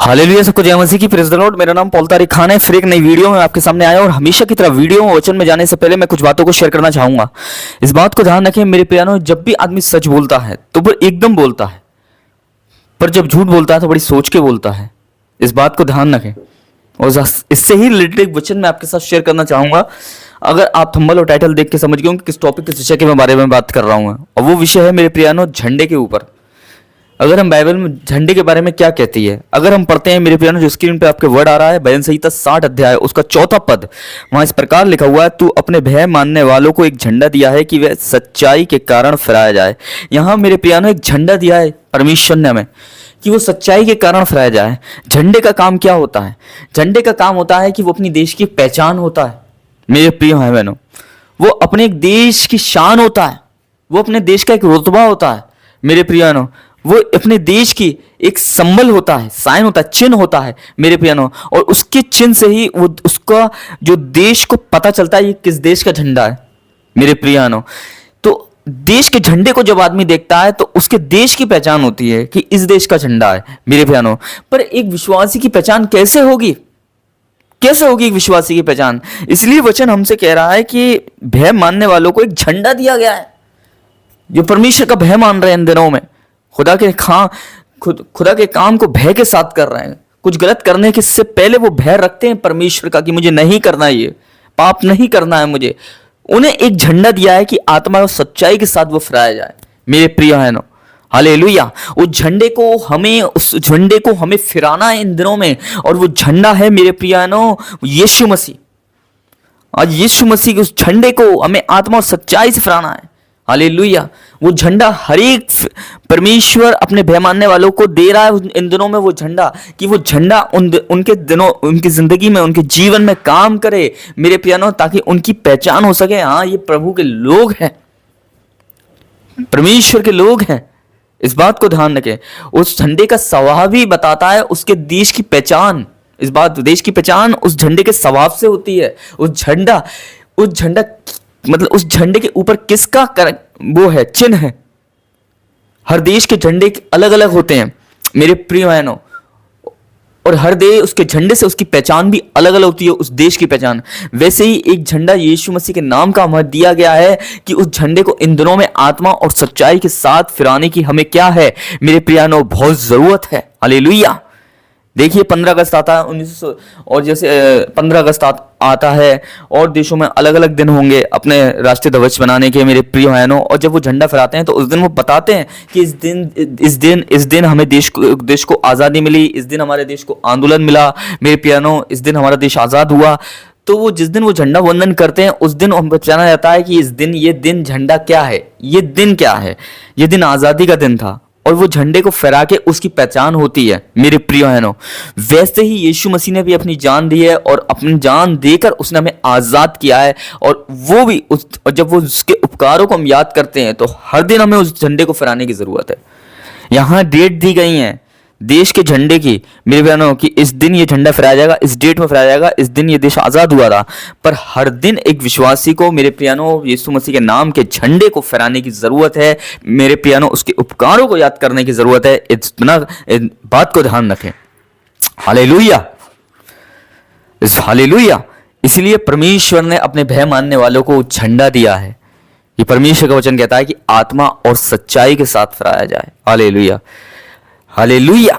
Hallelujah, सबको जय मसीह की। Praise the Lord. मेरा नाम पॉल तारिक खान है। फिर एक नई वीडियो में आपके सामने आया और हमेशा की तरह वीडियो में वचन में जाने से पहले मैं कुछ बातों को शेयर करना चाहूंगा। इस बात को ध्यान रखें मेरे प्यारों, जब भी आदमी सच बोलता है तो वो एकदम बोलता है, पर जब झूठ बोलता है तो बड़ी सोच के बोलता है। इस बात को ध्यान रखें और इससे ही रिलेटेड एक वचन मैं आपके साथ शेयर करना चाहूंगा। अगर आप थंबनेल और टाइटल देख के समझ गए होंगे किस टॉपिक, किस विषय के बारे में बात कर रहा हूं, और वो विषय है मेरे प्यारों झंडे के ऊपर। अगर हम बाइबल में झंडे के बारे में क्या कहती है, अगर हम पढ़ते हैं मेरे प्यारों, जो स्क्रीन पे आपके वर्ड आ रहा है, भजन संहिता 60 अध्याय उसका 4था पद, वहां इस प्रकार लिखा हुआ है, तू अपने भय मानने वालों को एक झंडा दिया है कि वह सच्चाई के कारण फहराया जाए। यहाँ मेरे प्यारों एक झंडा दिया है परमेश्वर ने हमें कि वो सच्चाई के कारण फहराया जाए। झंडे का काम क्या होता है? झंडे का काम होता है कि वो अपनी देश की पहचान होता है। मेरे प्रिय भाई बहनों, वो अपने एक देश की शान होता है, वो अपने देश का एक रुतबा होता है। मेरे प्रिय बहनों, वो अपने देश की एक संबल होता है, साइन होता है, चिन्ह होता है मेरे प्रियनो। और उसके चिन्ह से ही वो उसका जो देश को पता चलता है ये किस देश का झंडा है मेरे प्रियनो। तो देश के झंडे को जब आदमी देखता है तो उसके देश की पहचान होती है कि इस देश का झंडा है मेरे प्रियनो। पर एक विश्वासी की पहचान कैसे होगी? कैसे होगी एक विश्वासी की पहचान? इसलिए वचन हमसे कह रहा है कि भय मानने वालों को एक झंडा दिया गया है। जो परमेश्वर का भय मान रहे हैं इन दिनों में, खुदा के काम को भय के साथ कर रहे हैं, कुछ गलत करने के से पहले वो भय रखते हैं परमेश्वर का कि मुझे नहीं करना है, ये पाप नहीं करना है मुझे। उन्हें एक झंडा दिया है कि आत्मा और सच्चाई के साथ वो फहराया जाए मेरे प्रिय बहनों। हालेलुया। उस झंडे को हमें फिराना है इन दिनों में, और वो झंडा है मेरे प्रिय बहनों यीशु मसीह। आज यीशु मसीह के उस झंडे को हमें आत्मा और सच्चाई से फहराना है। हालेलुया। वो झंडा हर एक परमेश्वर अपने भय मानने वालों को दे रहा है इन दिनों में, वो झंडा कि वो झंडा उनके दिनों, उनकी जिंदगी में, उनके जीवन में काम करे मेरे प्यारों, ताकि उनकी पहचान हो सके। हाँ, ये प्रभु के लोग हैं, परमेश्वर के लोग हैं। इस बात को ध्यान रखें। उस झंडे का स्वभाव ही बताता है उसके देश की पहचान। इस बात, देश की पहचान उस झंडे के स्वभाव से होती है। उस झंडा मतलब उस झंडे के ऊपर किसका वो है, चिन्ह है। हर देश के झंडे अलग अलग होते हैं मेरे प्रिय बहनों, और हर देश उसके झंडे से उसकी पहचान भी अलग अलग होती है, उस देश की पहचान। वैसे ही एक झंडा यीशु मसीह के नाम का हमें दिया गया है कि उस झंडे को इन दिनों में आत्मा और सच्चाई के साथ फिराने की हमें क्या है मेरे प्रिय बहनों, बहुत जरूरत है। हालेलुया। देखिए 15 अगस्त आता है 1900, और जैसे 15 अगस्त आता है और देशों में अलग अलग दिन होंगे अपने राष्ट्रीय ध्वज बनाने के मेरे प्रिय बहनों। और जब वो झंडा फहराते हैं तो उस दिन वो बताते हैं कि इस दिन हमें देश को आज़ादी मिली, इस दिन हमारे देश को आंदोलन मिला मेरे प्रियनों, इस दिन हमारा देश आज़ाद हुआ। तो वो जिस दिन वो झंडा वंदन करते हैं उस दिन हम जाना जाता है कि ये दिन झंडा क्या है, ये दिन क्या है, ये दिन आज़ादी का दिन था, और वो झंडे को फहरा के उसकी पहचान होती है मेरे प्रिय बहनों। वैसे ही यीशु मसीह ने भी अपनी जान दी है, और अपनी जान देकर उसने हमें आज़ाद किया है। और वो भी और जब वो उसके उपकारों को हम याद करते हैं तो हर दिन हमें उस झंडे को फहराने की ज़रूरत है। यहाँ डेट दी गई है देश के झंडे की मेरे बहनों कि इस दिन ये झंडा फहराया जाएगा, इस डेट में फहराया जाएगा, इस दिन ये देश आज़ाद हुआ था। पर हर दिन एक विश्वासी को मेरे प्रियानो यीशु मसीह के नाम के झंडे को फहराने की ज़रूरत है मेरे प्रियानो, उसके उपकारों को याद करने की ज़रूरत है। इस बात को ध्यान रखें। Hallelujah, hallelujah. इसलिए परमेश्वर ने अपने भय मानने वालों को झंडा दिया है। ये परमेश्वर का वचन कहता है कि आत्मा और सच्चाई के साथ फहराया जाए। Hallelujah, hallelujah.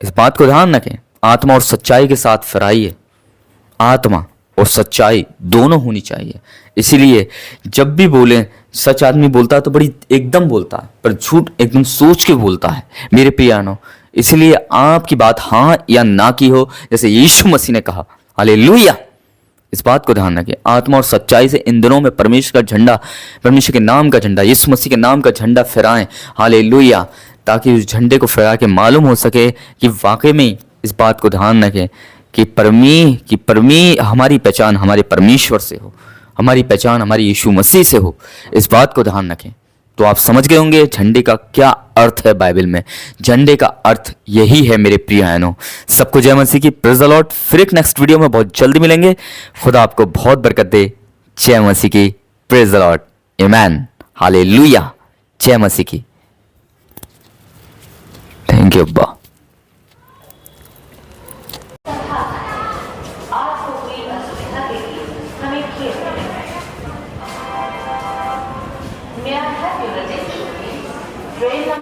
इस बात को ध्यान रखें, आत्मा और सच्चाई के साथ फहराइए। आत्मा और सच्चाई दोनों होनी चाहिए। इसीलिए जब भी बोले, सच आदमी बोलता है तो बड़ी एकदम बोलता है, पर झूठ एकदम सोच के बोलता है मेरे प्रियानो। इसलिए आपकी बात हाँ या ना की हो, जैसे यीशु मसीह ने कहा। हालेलुया। इस बात को ध्यान रखें, आत्मा और सच्चाई से इन दिनों में परमेश्वर का झंडा, परमेश्वर के नाम का झंडा, यीशु मसीह के नाम का झंडा फहराएं। हालेलुया। ताकि उस झंडे को फहरा के मालूम हो सके कि वाकई में इस बात को ध्यान रखें कि हमारी पहचान हमारे परमेश्वर से हो, हमारी पहचान हमारी यीशु मसीह से हो। इस बात को ध्यान रखें। तो आप समझ गए होंगे झंडे का क्या अर्थ है बाइबल में। झंडे का अर्थ यही है मेरे प्रिय बहनों। सबको जय मसीह की। Praise the Lord. फिर एक नेक्स्ट वीडियो में बहुत जल्दी मिलेंगे। खुदा आपको बहुत बरकत दे। जय मसीह की। Praise the Lord. आमीन। हालेलुया। जय मसीह की। थैंक यू अब्बा। May I have your attention, please? Train number